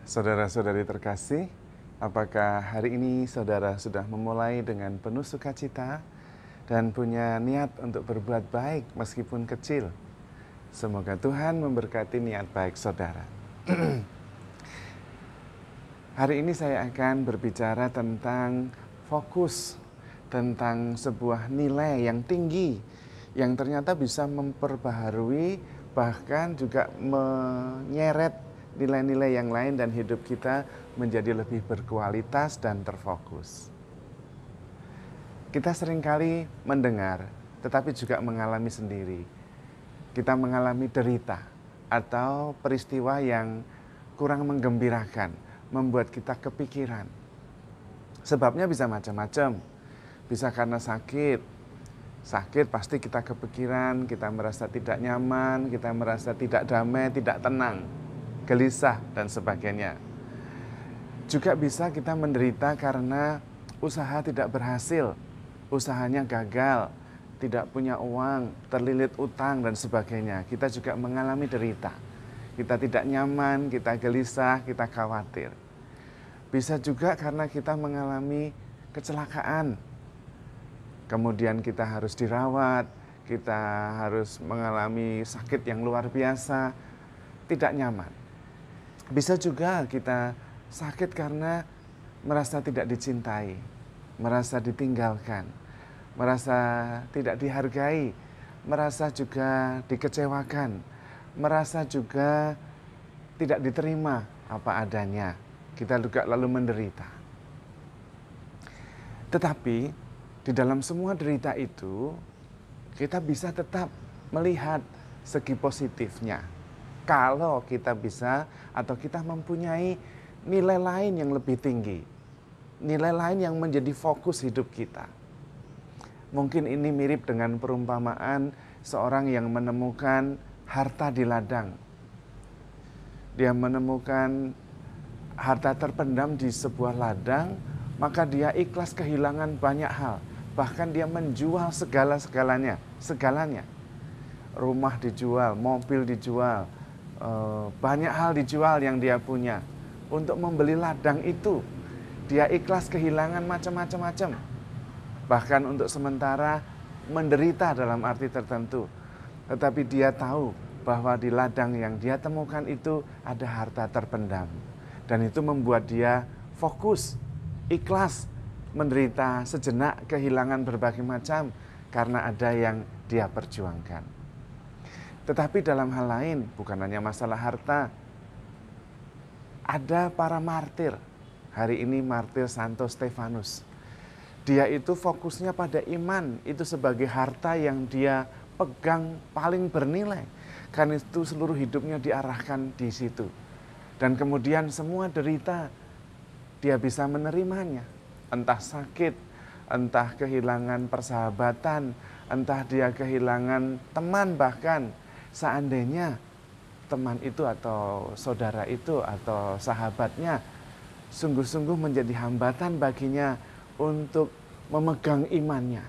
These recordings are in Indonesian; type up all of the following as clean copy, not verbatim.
Saudara-saudari terkasih, apakah hari ini saudara sudah memulai dengan penuh sukacita dan punya niat untuk berbuat baik meskipun kecil? Semoga Tuhan memberkati niat baik saudara. Hari ini saya akan berbicara tentang fokus, tentang sebuah nilai yang tinggi yang ternyata bisa memperbaharui bahkan juga menyeret nilai-nilai yang lain dan hidup kita menjadi lebih berkualitas dan terfokus. Kita seringkali mendengar, tetapi juga mengalami sendiri. Kita mengalami derita atau peristiwa yang kurang menggembirakan, membuat kita kepikiran. Sebabnya bisa macam-macam. Bisa karena sakit pasti kita kepikiran, kita merasa tidak nyaman, kita merasa tidak damai, tidak tenang, gelisah, dan sebagainya. Juga bisa kita menderita karena usaha tidak berhasil, usahanya gagal, tidak punya uang, terlilit utang, dan sebagainya. Kita juga mengalami derita. Kita tidak nyaman, kita gelisah, kita khawatir. Bisa juga karena kita mengalami kecelakaan. Kemudian kita harus dirawat, kita harus mengalami sakit yang luar biasa, tidak nyaman. Bisa juga kita sakit karena merasa tidak dicintai, merasa ditinggalkan, merasa tidak dihargai, merasa juga dikecewakan, merasa juga tidak diterima apa adanya. Kita juga lalu menderita. Tetapi di dalam semua derita itu, kita bisa tetap melihat segi positifnya. Kalau kita bisa atau kita mempunyai nilai lain yang lebih tinggi. Nilai lain yang menjadi fokus hidup kita. Mungkin ini mirip dengan perumpamaan seorang yang menemukan harta di ladang. Dia menemukan harta terpendam di sebuah ladang, maka dia ikhlas kehilangan banyak hal. Bahkan dia menjual segalanya. Rumah dijual, mobil dijual, banyak hal dijual yang dia punya. Untuk membeli ladang itu, dia ikhlas kehilangan macam-macam. Bahkan untuk sementara menderita dalam arti tertentu. Tetapi dia tahu bahwa di ladang yang dia temukan itu ada harta terpendam. Dan itu membuat dia fokus, ikhlas, menderita sejenak, kehilangan berbagai macam karena ada yang dia perjuangkan. Tetapi dalam hal lain, bukan hanya masalah harta, ada para martir. Hari ini martir Santo Stefanus. Dia itu fokusnya pada iman, itu sebagai harta yang dia pegang paling bernilai. Karena itu seluruh hidupnya diarahkan di situ. Dan kemudian semua derita dia bisa menerimanya. Entah sakit, entah kehilangan persahabatan, entah dia kehilangan teman bahkan. Seandainya teman itu atau saudara itu atau sahabatnya sungguh-sungguh menjadi hambatan baginya untuk memegang imannya.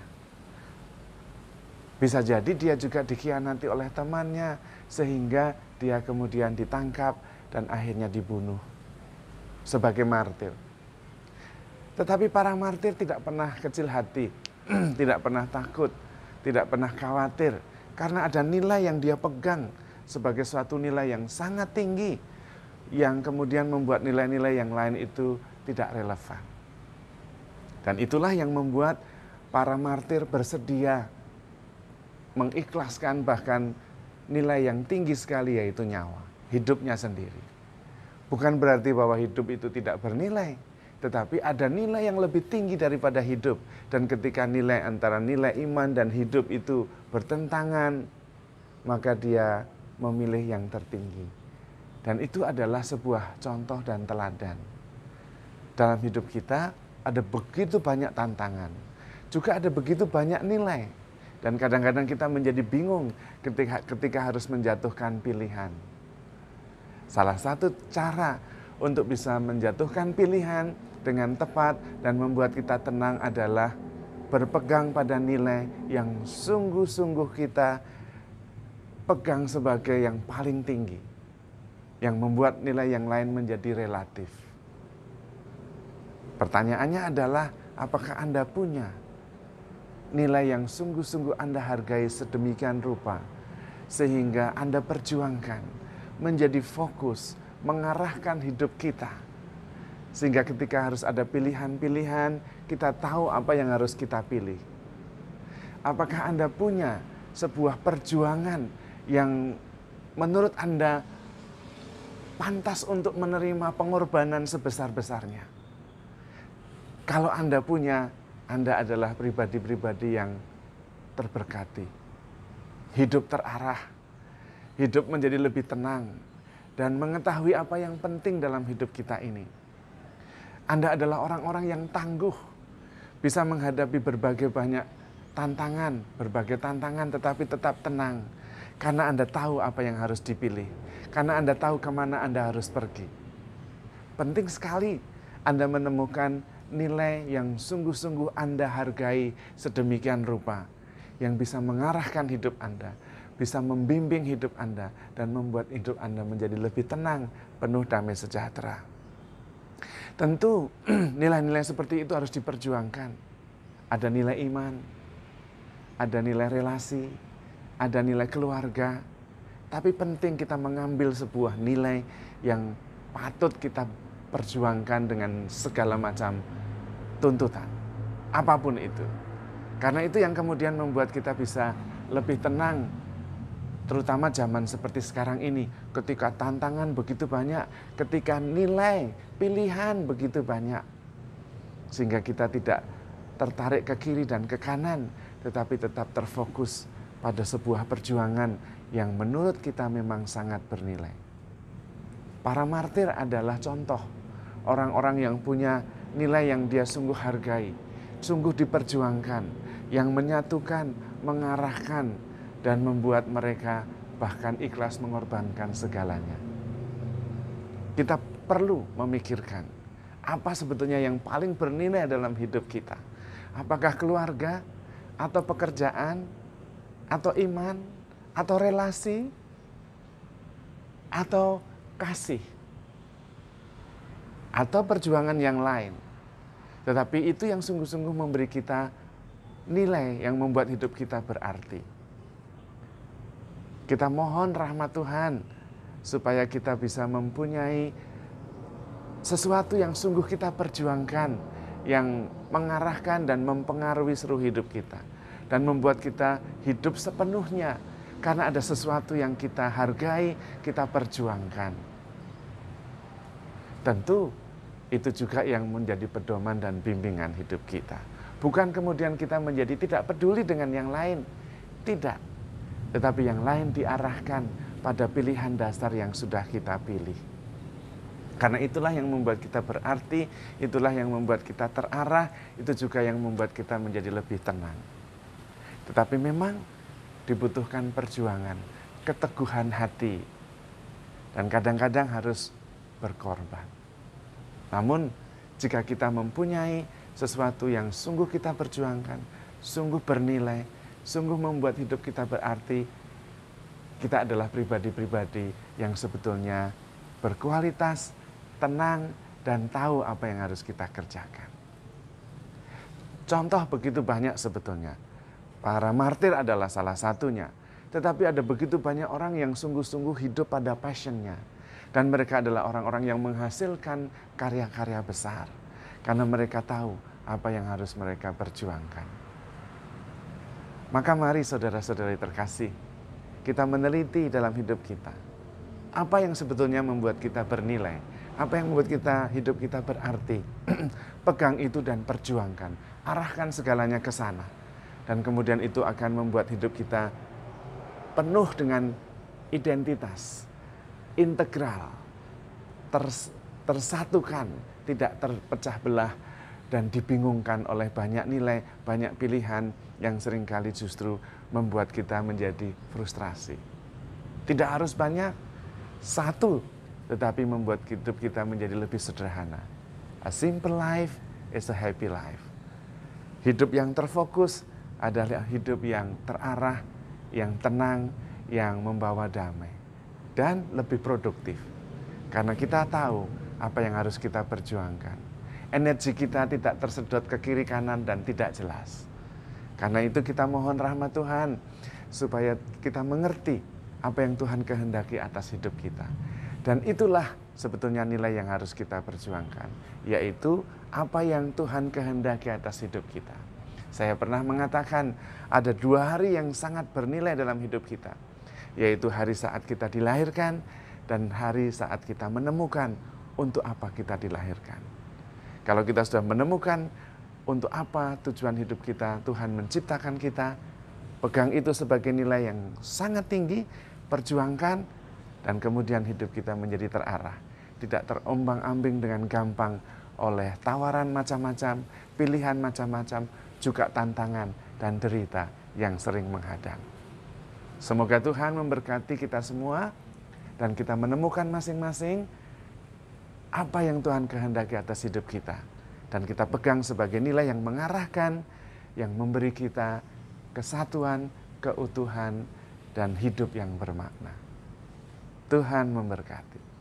Bisa jadi dia juga dikhianati oleh temannya sehingga dia kemudian ditangkap dan akhirnya dibunuh sebagai martir. Tetapi para martir tidak pernah kecil hati, tidak pernah takut, tidak pernah khawatir. Karena ada nilai yang dia pegang sebagai suatu nilai yang sangat tinggi. Yang kemudian membuat nilai-nilai yang lain itu tidak relevan. Dan itulah yang membuat para martir bersedia mengikhlaskan bahkan nilai yang tinggi sekali yaitu nyawa, hidupnya sendiri. Bukan berarti bahwa hidup itu tidak bernilai. Tetapi ada nilai yang lebih tinggi daripada hidup. Dan ketika nilai antara nilai iman dan hidup itu bertentangan, maka dia memilih yang tertinggi. Dan itu adalah sebuah contoh dan teladan. Dalam hidup kita ada begitu banyak tantangan. Juga ada begitu banyak nilai. Dan kadang-kadang kita menjadi bingung ketika harus menjatuhkan pilihan. Salah satu cara untuk bisa menjatuhkan pilihan dengan tepat dan membuat kita tenang adalah berpegang pada nilai yang sungguh-sungguh kita pegang sebagai yang paling tinggi. yang membuat nilai yang lain menjadi relatif. Pertanyaannya adalah, apakah Anda punya nilai yang sungguh-sungguh Anda hargai sedemikian rupa, sehingga Anda perjuangkan, menjadi fokus, mengarahkan hidup kita. Sehingga ketika harus ada pilihan-pilihan, kita tahu apa yang harus kita pilih. Apakah Anda punya sebuah perjuangan yang menurut Anda pantas untuk menerima pengorbanan sebesar-besarnya? Kalau Anda punya, Anda adalah pribadi-pribadi yang terberkati. Hidup terarah, hidup menjadi lebih tenang, dan mengetahui apa yang penting dalam hidup kita ini. Anda adalah orang-orang yang tangguh, bisa menghadapi berbagai tantangan, tetapi tetap tenang. Karena Anda tahu apa yang harus dipilih, karena Anda tahu kemana Anda harus pergi. Penting sekali Anda menemukan nilai yang sungguh-sungguh Anda hargai sedemikian rupa, yang bisa mengarahkan hidup Anda, bisa membimbing hidup Anda, dan membuat hidup Anda menjadi lebih tenang, penuh damai sejahtera. Tentu nilai-nilai seperti itu harus diperjuangkan. Ada nilai iman, ada nilai relasi, ada nilai keluarga, tapi penting kita mengambil sebuah nilai yang patut kita perjuangkan dengan segala macam tuntutan, apapun itu. Karena itu yang kemudian membuat kita bisa lebih tenang, terutama zaman seperti sekarang ini, ketika tantangan begitu banyak, ketika nilai, pilihan begitu banyak, sehingga kita tidak tertarik ke kiri dan ke kanan, tetapi tetap terfokus pada sebuah perjuangan yang menurut kita memang sangat bernilai. Para martir adalah contoh orang-orang yang punya nilai yang dia sungguh hargai, sungguh diperjuangkan, yang menyatukan, mengarahkan, dan membuat mereka bahkan ikhlas mengorbankan segalanya. Kita perlu memikirkan apa sebetulnya yang paling bernilai dalam hidup kita. Apakah keluarga, atau pekerjaan, atau iman, atau relasi, atau kasih, atau perjuangan yang lain. Tetapi itu yang sungguh-sungguh memberi kita nilai yang membuat hidup kita berarti. Kita mohon rahmat Tuhan supaya kita bisa mempunyai sesuatu yang sungguh kita perjuangkan, yang mengarahkan dan mempengaruhi seluruh hidup kita, dan membuat kita hidup sepenuhnya karena ada sesuatu yang kita hargai, kita perjuangkan. Tentu itu juga yang menjadi pedoman dan bimbingan hidup kita. Bukan kemudian kita menjadi tidak peduli dengan yang lain, tidak. Tetapi yang lain diarahkan pada pilihan dasar yang sudah kita pilih. Karena itulah yang membuat kita berarti, itulah yang membuat kita terarah, itu juga yang membuat kita menjadi lebih tenang. Tetapi memang dibutuhkan perjuangan, keteguhan hati, dan kadang-kadang harus berkorban. Namun jika kita mempunyai sesuatu yang sungguh kita perjuangkan, sungguh bernilai, sungguh membuat hidup kita berarti, kita adalah pribadi-pribadi yang sebetulnya berkualitas, tenang, dan tahu apa yang harus kita kerjakan. Contoh begitu banyak sebetulnya. Para martir adalah salah satunya. Tetapi ada begitu banyak orang yang sungguh-sungguh hidup pada passionnya. Dan mereka adalah orang-orang yang menghasilkan karya-karya besar. Karena mereka tahu apa yang harus mereka perjuangkan. Maka mari saudara-saudari terkasih, kita meneliti dalam hidup kita. Apa yang sebetulnya membuat kita bernilai? Apa yang membuat hidup kita berarti? Pegang itu dan perjuangkan. Arahkan segalanya ke sana. Dan kemudian itu akan membuat hidup kita penuh dengan identitas, integral, tersatukan, tidak terpecah belah dan dibingungkan oleh banyak nilai, banyak pilihan yang seringkali justru membuat kita menjadi frustrasi. Tidak harus banyak, satu, tetapi membuat hidup kita menjadi lebih sederhana. A simple life is a happy life. Hidup yang terfokus adalah hidup yang terarah, yang tenang, yang membawa damai, dan lebih produktif. Karena kita tahu apa yang harus kita perjuangkan. Energi kita tidak tersedot ke kiri kanan dan tidak jelas. Karena itu kita mohon rahmat Tuhan supaya kita mengerti apa yang Tuhan kehendaki atas hidup kita. Dan itulah sebetulnya nilai yang harus kita perjuangkan, yaitu apa yang Tuhan kehendaki atas hidup kita. Saya pernah mengatakan ada 2 hari yang sangat bernilai dalam hidup kita, yaitu hari saat kita dilahirkan dan hari saat kita menemukan untuk apa kita dilahirkan. Kalau kita sudah menemukan untuk apa tujuan hidup kita, Tuhan menciptakan kita, pegang itu sebagai nilai yang sangat tinggi, perjuangkan, dan kemudian hidup kita menjadi terarah. Tidak terombang-ambing dengan gampang oleh tawaran macam-macam, pilihan macam-macam, juga tantangan dan derita yang sering menghadang. Semoga Tuhan memberkati kita semua dan kita menemukan masing-masing apa yang Tuhan kehendaki atas hidup kita. Dan kita pegang sebagai nilai yang mengarahkan, yang memberi kita kesatuan, keutuhan, dan hidup yang bermakna. Tuhan memberkati.